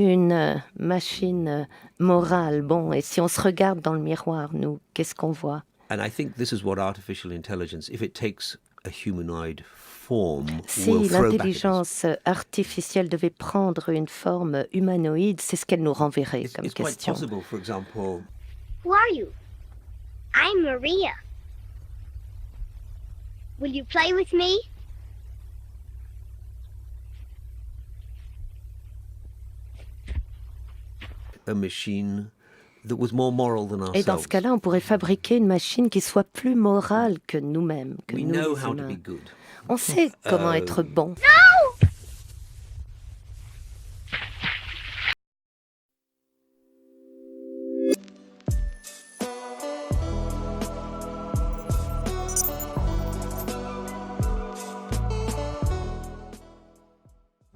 une machine morale. Bon, et si on se regarde dans le miroir, nous, qu'est-ce qu'on voit? And I think this is what artificial intelligence, if it takes a humanoid form, will Si throw back at us. l'intelligence artificielle devait prendre une forme humanoïde, c'est ce qu'elle nous renverrait comme It's quite question. possible, for example, Who are you? I'm Maria. Will you play with me? a machine that was more moral than Et dans ourselves. ce cas-là, on pourrait fabriquer une machine qui soit plus morale que nous-mêmes, que We nous know les how to humains. be good. On sait comment être bon.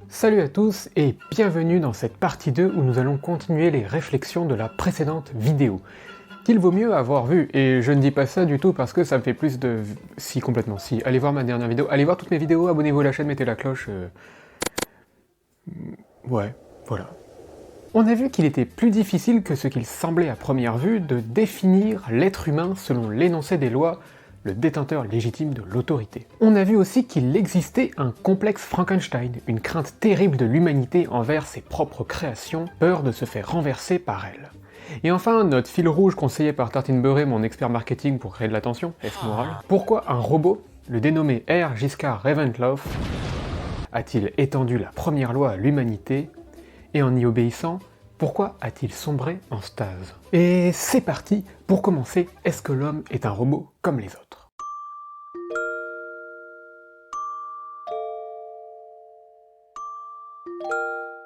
Salut à tous et bienvenue dans cette partie 2 où nous allons continuer les réflexions de la précédente vidéo, qu'il vaut mieux avoir vu, et je ne dis pas ça du tout parce que ça me fait plus de... Si, complètement, si. Allez voir ma dernière vidéo, allez voir toutes mes vidéos, abonnez-vous à la chaîne, mettez la cloche... Ouais, voilà. On a vu qu'il était plus difficile que ce qu'il semblait à première vue de définir l'être humain selon l'énoncé des lois, le détenteur légitime de l'autorité. On a vu aussi qu'il existait un complexe Frankenstein, une crainte terrible de l'humanité envers ses propres créations, peur de se faire renverser par elles. Et enfin, notre fil rouge conseillé par Tartine Beurré, mon expert marketing pour créer de l'attention, F moral. Pourquoi un robot, le dénommé R. Giscard Reventlow, a-t-il étendu la première loi à l'humanité? Et en y obéissant, pourquoi a-t-il sombré en stase? Et c'est parti, pour commencer, est-ce que l'homme est un robot comme les autres?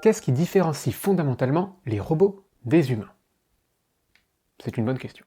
Qu'est-ce qui différencie fondamentalement les robots des humains? C'est une bonne question.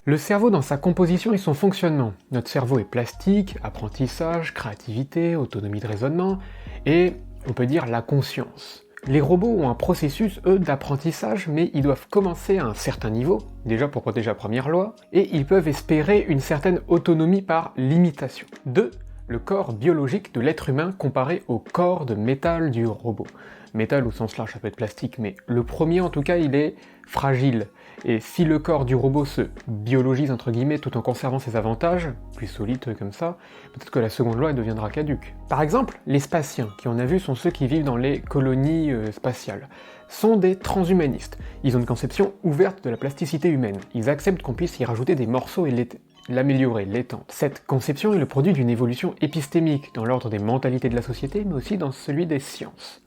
Le cerveau dans sa composition et son fonctionnement. Notre cerveau est plastique, apprentissage, créativité, autonomie de raisonnement, et on peut dire la conscience. Les robots ont un processus, eux, d'apprentissage, mais ils doivent commencer à un certain niveau, déjà pour protéger la première loi, et ils peuvent espérer une certaine autonomie par l'imitation. 2. Le corps biologique de l'être humain comparé au corps de métal du robot. Métal au sens large, ça peut être plastique, mais le premier en tout cas, il est fragile. Et si le corps du robot se biologise entre guillemets tout en conservant ses avantages, plus solide comme ça, peut-être que la seconde loi elle deviendra caduque. Par exemple, les spatiens, qui on a vu sont ceux qui vivent dans les colonies spatiales, sont des transhumanistes. Ils ont une conception ouverte de la plasticité humaine. Ils acceptent qu'on puisse y rajouter des morceaux et l'améliorer, l'étendre. Cette conception est le produit d'une évolution épistémique dans l'ordre des mentalités de la société, mais aussi dans celui des sciences.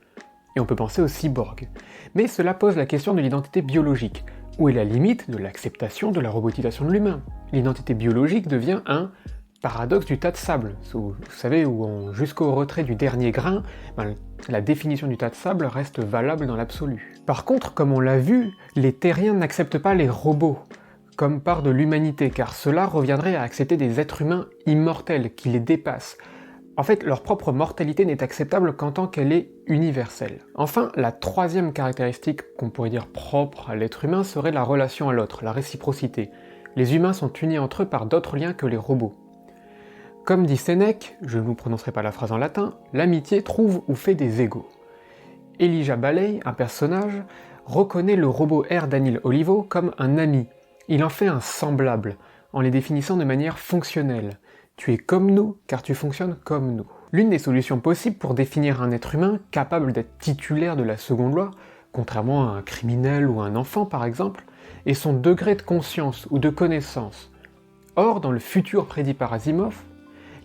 Et on peut penser aux cyborgs. Mais cela pose la question de l'identité biologique. Où est la limite de l'acceptation de la robotisation de l'humain? L'identité biologique devient un paradoxe du tas de sable. Vous savez, où jusqu'au retrait du dernier grain, la définition du tas de sable reste valable dans l'absolu. Par contre, comme on l'a vu, les terriens n'acceptent pas les robots comme part de l'humanité, car cela reviendrait à accepter des êtres humains immortels, qui les dépassent. En fait, leur propre mortalité n'est acceptable qu'en tant qu'elle est universelle. Enfin, la troisième caractéristique qu'on pourrait dire propre à l'être humain serait la relation à l'autre, la réciprocité. Les humains sont unis entre eux par d'autres liens que les robots. Comme dit Sénèque, je ne vous prononcerai pas la phrase en latin, l'amitié trouve ou fait des égaux. Elijah Baley, un personnage, reconnaît le robot R. Daniel Olivo comme un ami. Il en fait un semblable, en les définissant de manière fonctionnelle. Tu es comme nous, car tu fonctionnes comme nous. L'une des solutions possibles pour définir un être humain capable d'être titulaire de la seconde loi, contrairement à un criminel ou un enfant par exemple, est son degré de conscience ou de connaissance. Or, dans le futur prédit par Asimov,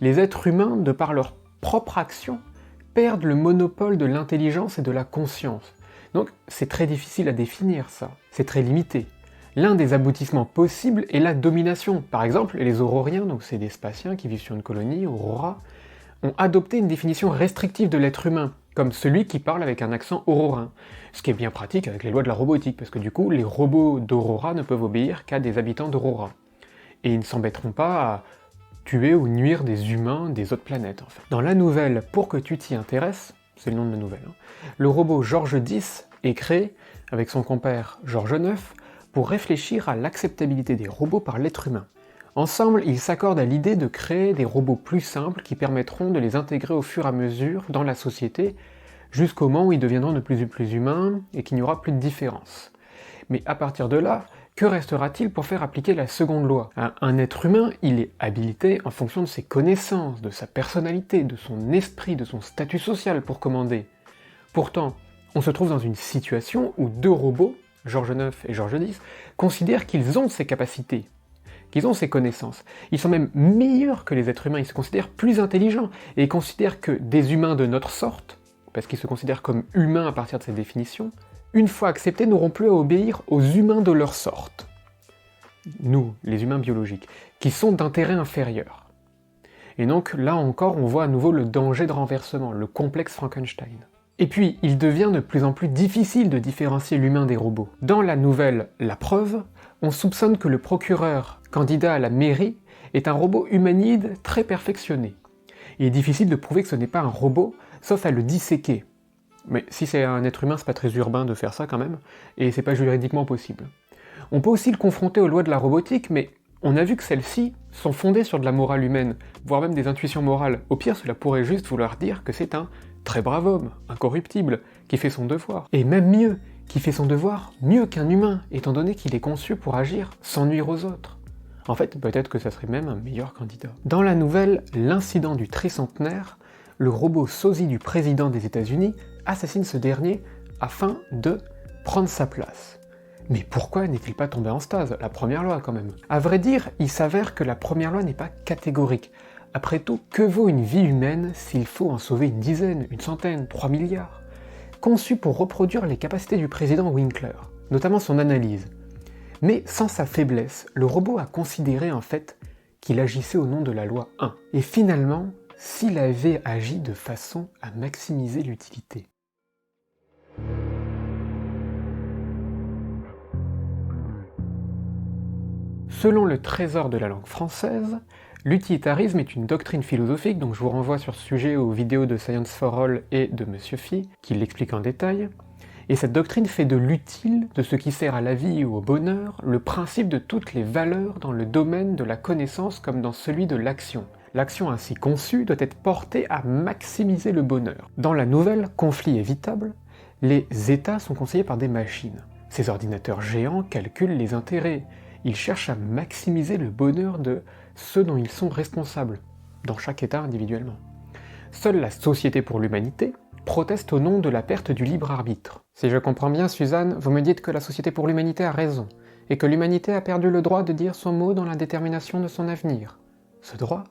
les êtres humains, de par leur propre action, perdent le monopole de l'intelligence et de la conscience. Donc c'est très difficile à définir ça, c'est très limité. L'un des aboutissements possibles est la domination. Par exemple, les auroriens, donc c'est des spatiens qui vivent sur une colonie, Aurora, ont adopté une définition restrictive de l'être humain, comme celui qui parle avec un accent aurorin, ce qui est bien pratique avec les lois de la robotique, parce que du coup, les robots d'Aurora ne peuvent obéir qu'à des habitants d'Aurora. Et ils ne s'embêteront pas à tuer ou nuire des humains des autres planètes, en fait. Dans la nouvelle Pour que tu t'y intéresses, c'est le nom de la nouvelle, le robot George X est créé, avec son compère George IX, pour réfléchir à l'acceptabilité des robots par l'être humain. Ensemble, ils s'accordent à l'idée de créer des robots plus simples qui permettront de les intégrer au fur et à mesure dans la société, jusqu'au moment où ils deviendront de plus en plus humains et qu'il n'y aura plus de différence. Mais à partir de là, que restera-t-il pour faire appliquer la seconde loi ? Un être humain, il est habilité en fonction de ses connaissances, de sa personnalité, de son esprit, de son statut social pour commander. Pourtant, on se trouve dans une situation où deux robots, George IX et George X, considèrent qu'ils ont ces capacités, qu'ils ont ces connaissances. Ils sont même meilleurs que les êtres humains, ils se considèrent plus intelligents, et ils considèrent que des humains de notre sorte, parce qu'ils se considèrent comme humains à partir de ces définitions, une fois acceptés, n'auront plus à obéir aux humains de leur sorte. Nous, les humains biologiques, qui sont d'intérêt inférieur. Et donc, là encore, on voit à nouveau le danger de renversement, le complexe Frankenstein. Et puis, il devient de plus en plus difficile de différencier l'humain des robots. Dans la nouvelle La Preuve, on soupçonne que le procureur, candidat à la mairie, est un robot humanide très perfectionné. Il est difficile de prouver que ce n'est pas un robot, sauf à le disséquer. Mais si c'est un être humain, c'est pas très urbain de faire ça quand même, et c'est pas juridiquement possible. On peut aussi le confronter aux lois de la robotique, mais on a vu que celles-ci sont fondées sur de la morale humaine, voire même des intuitions morales. Au pire, cela pourrait juste vouloir dire que c'est un très brave homme, incorruptible, qui fait son devoir. Et même mieux, qui fait son devoir mieux qu'un humain, étant donné qu'il est conçu pour agir sans nuire aux autres. En fait, peut-être que ça serait même un meilleur candidat. Dans la nouvelle L'incident du tricentenaire, le robot sosie du président des États-Unis assassine ce dernier afin de prendre sa place. Mais pourquoi n'est-il pas tombé en stase? La première loi quand même. À vrai dire, il s'avère que la première loi n'est pas catégorique. Après tout, que vaut une vie humaine s'il faut en sauver une dizaine, une centaine, 3 milliards? Conçu pour reproduire les capacités du président Winkler, notamment son analyse. Mais sans sa faiblesse, le robot a considéré en fait qu'il agissait au nom de la loi 1. Et finalement, s'il avait agi de façon à maximiser l'utilité. Selon le Trésor de la langue française, l'utilitarisme est une doctrine philosophique, donc je vous renvoie sur ce sujet aux vidéos de Science for All et de Monsieur Phi, qui l'expliquent en détail. Et cette doctrine fait de l'utile, de ce qui sert à la vie ou au bonheur, le principe de toutes les valeurs dans le domaine de la connaissance comme dans celui de l'action. L'action ainsi conçue doit être portée à maximiser le bonheur. Dans la nouvelle Conflit évitable, les États sont conseillés par des machines. Ces ordinateurs géants calculent les intérêts. Ils cherchent à maximiser le bonheur de ceux dont ils sont responsables, dans chaque État individuellement. Seule la Société pour l'Humanité proteste au nom de la perte du libre arbitre. Si je comprends bien, Suzanne, vous me dites que la Société pour l'Humanité a raison, et que l'humanité a perdu le droit de dire son mot dans la détermination de son avenir. Ce droit,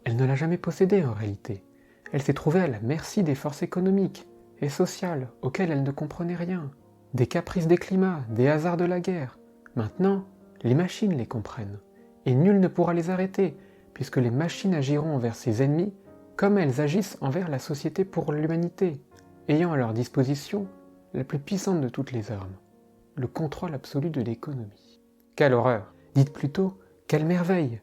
elle ne l'a jamais possédé en réalité. Elle s'est trouvée à la merci des forces économiques et sociales auxquelles elle ne comprenait rien, des caprices des climats, des hasards de la guerre. Maintenant, les machines les comprennent, et nul ne pourra les arrêter, puisque les machines agiront envers ses ennemis comme elles agissent envers la Société pour l'Humanité, ayant à leur disposition la plus puissante de toutes les armes, le contrôle absolu de l'économie. Quelle horreur! Dites plutôt, quelle merveille!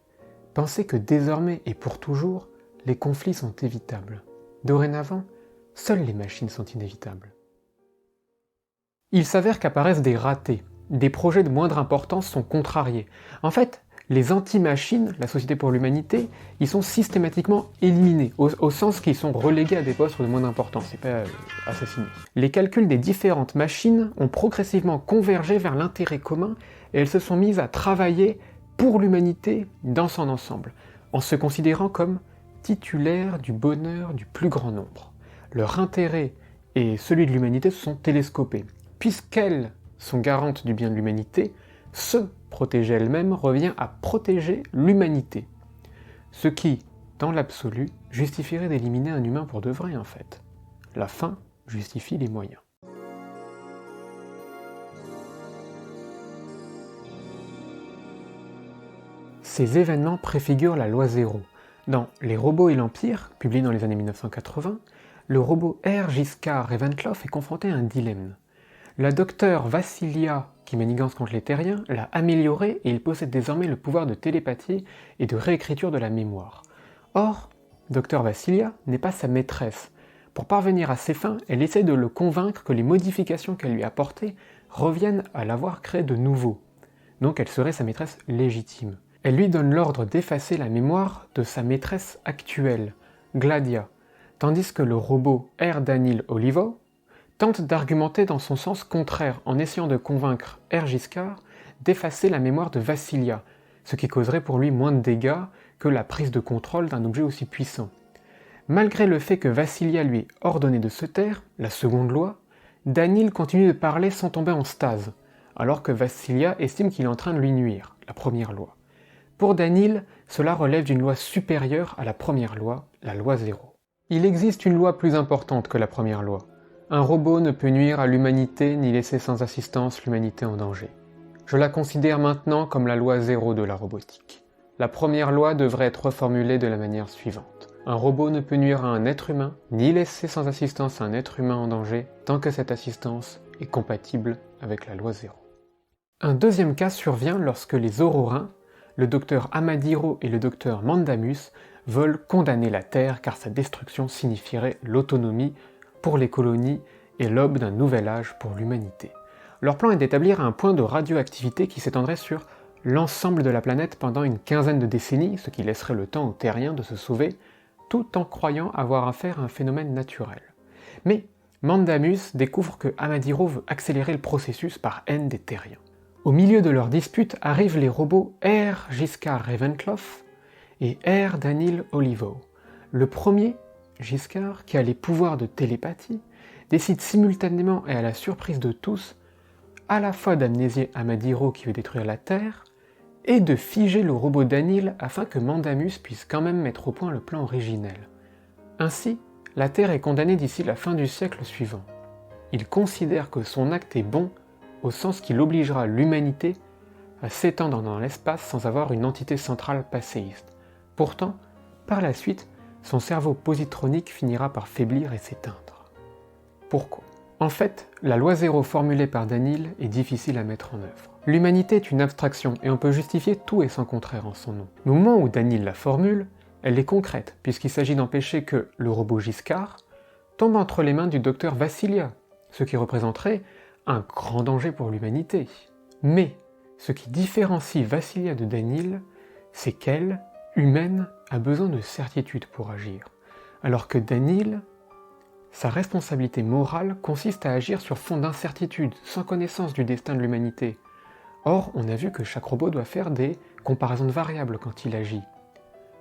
Pensez que désormais et pour toujours, les conflits sont évitables. Dorénavant, seules les machines sont inévitables. Il s'avère qu'apparaissent des ratés. Des projets de moindre importance sont contrariés. En fait, les anti-machines, la Société pour l'Humanité, ils sont systématiquement éliminés, au sens qu'ils sont relégués à des postes de moindre importance, c'est pas assassinés. Les calculs des différentes machines ont progressivement convergé vers l'intérêt commun et elles se sont mises à travailler pour l'humanité dans son ensemble, en se considérant comme titulaires du bonheur du plus grand nombre. Leur intérêt et celui de l'humanité se sont télescopés. Puisqu'elles sont garantes du bien de l'humanité, se protéger elles-mêmes revient à protéger l'humanité. Ce qui, dans l'absolu, justifierait d'éliminer un humain pour de vrai en fait. La fin justifie les moyens. Ces événements préfigurent la loi 0. Dans Les robots et l'Empire, publié dans les années 1980, le robot R. Giscard Reventloff est confronté à un dilemme. La docteure Vassilia, qui manigance contre les terriens, l'a amélioré et il possède désormais le pouvoir de télépathie et de réécriture de la mémoire. Or, Dr Vassilia n'est pas sa maîtresse. Pour parvenir à ses fins, elle essaie de le convaincre que les modifications qu'elle lui a apportées reviennent à l'avoir créé de nouveau. Donc elle serait sa maîtresse légitime. elle lui donne l'ordre d'effacer la mémoire de sa maîtresse actuelle, Gladia, tandis que le robot R. Danil Olivo tente d'argumenter dans son sens contraire en essayant de convaincre R. Giscard d'effacer la mémoire de Vassilia, ce qui causerait pour lui moins de dégâts que la prise de contrôle d'un objet aussi puissant. Malgré le fait que Vassilia lui ait ordonné de se taire, la seconde loi, Danil continue de parler sans tomber en stase, alors que Vassilia estime qu'il est en train de lui nuire, la première loi. Pour Danil, cela relève d'une loi supérieure à la première loi, la loi 0. Il existe une loi plus importante que la première loi. Un robot ne peut nuire à l'humanité ni laisser sans assistance l'humanité en danger. Je la considère maintenant comme la loi 0 de la robotique. La première loi devrait être reformulée de la manière suivante. Un robot ne peut nuire à un être humain, ni laisser sans assistance un être humain en danger, tant que cette assistance est compatible avec la loi 0. Un deuxième cas survient lorsque les Aurorins, le docteur Amadiro et le docteur Mandamus, veulent condamner la Terre car sa destruction signifierait l'autonomie pour les colonies et l'aube d'un nouvel âge pour l'humanité. Leur plan est d'établir un point de radioactivité qui s'étendrait sur l'ensemble de la planète pendant une quinzaine de décennies, ce qui laisserait le temps aux terriens de se sauver, tout en croyant avoir affaire à un phénomène naturel. Mais Mandamus découvre que Amadiro veut accélérer le processus par haine des terriens. Au milieu de leur dispute arrivent les robots R. Giscard Ravenclaw et R. Danil Olivo. Le premier, Giscard, qui a les pouvoirs de télépathie, décide simultanément et à la surprise de tous, à la fois d'amnésier Amadiro qui veut détruire la Terre, et de figer le robot Danil afin que Mandamus puisse quand même mettre au point le plan originel. Ainsi, la Terre est condamnée d'ici la fin du siècle suivant. Il considère que son acte est bon au sens qu'il obligera l'humanité à s'étendre dans l'espace sans avoir une entité centrale passéiste. Pourtant, par la suite, son cerveau positronique finira par faiblir et s'éteindre. Pourquoi ? En fait, la loi 0 formulée par Danil est difficile à mettre en œuvre. L'humanité est une abstraction et on peut justifier tout et son contraire en son nom. Mais au moment où Danil la formule, elle est concrète puisqu'il s'agit d'empêcher que le robot Giscard tombe entre les mains du docteur Vassilia, ce qui représenterait un grand danger pour l'humanité. Mais ce qui différencie Vassilia de Danil, c'est qu'elle, humaine, a besoin de certitude pour agir, alors que Danil, sa responsabilité morale consiste à agir sur fond d'incertitude, sans connaissance du destin de l'humanité. Or, on a vu que chaque robot doit faire des comparaisons de variables quand il agit.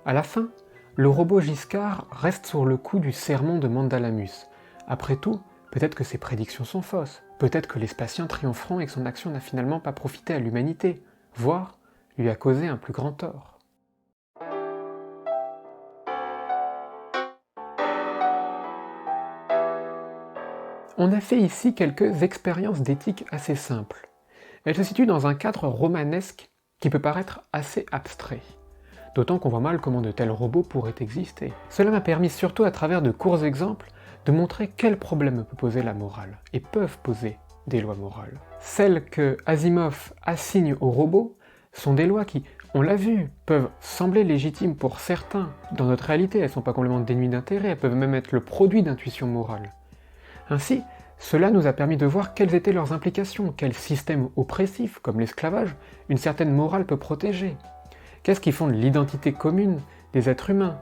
À la fin, le robot Giscard reste sur le coup du sermon de Mandalamus. Après tout, peut-être que ses prédictions sont fausses, peut-être que les Spatiens triompheront et que son action n'a finalement pas profité à l'humanité, voire lui a causé un plus grand tort. On a fait ici quelques expériences d'éthique assez simples. Elles se situent dans un cadre romanesque qui peut paraître assez abstrait. D'autant qu'on voit mal comment de tels robots pourraient exister. Cela m'a permis surtout à travers de courts exemples de montrer quels problèmes peut poser la morale, et peuvent poser des lois morales. Celles que Asimov assigne aux robots sont des lois qui, on l'a vu, peuvent sembler légitimes pour certains. Dans notre réalité, elles ne sont pas complètement dénuées d'intérêt, elles peuvent même être le produit d'intuitions morales. Ainsi, cela nous a permis de voir quelles étaient leurs implications, quel système oppressif, comme l'esclavage, une certaine morale peut protéger. Qu'est-ce qui fonde l'identité commune des êtres humains?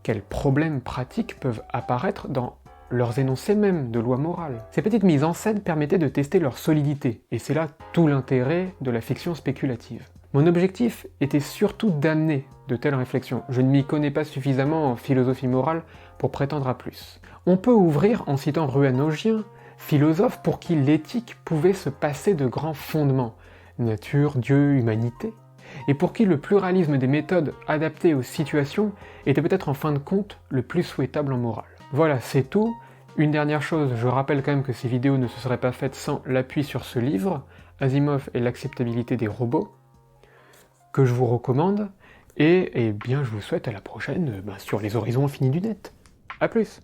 Quels problèmes pratiques peuvent apparaître dans leurs énoncés mêmes de lois morales? Ces petites mises en scène permettaient de tester leur solidité, et c'est là tout l'intérêt de la fiction spéculative. Mon objectif était surtout d'amener de telles réflexions. Je ne m'y connais pas suffisamment en philosophie morale pour prétendre à plus. On peut ouvrir en citant Ruanogien, philosophe pour qui l'éthique pouvait se passer de grands fondements, nature, Dieu, humanité, et pour qui le pluralisme des méthodes adaptées aux situations était peut-être en fin de compte le plus souhaitable en morale. Voilà, c'est tout. Une dernière chose, je rappelle quand même que ces vidéos ne se seraient pas faites sans l'appui sur ce livre, Asimov et l'acceptabilité des robots, que je vous recommande, et bien je vous souhaite à la prochaine sur les horizons infinis du net. A plus!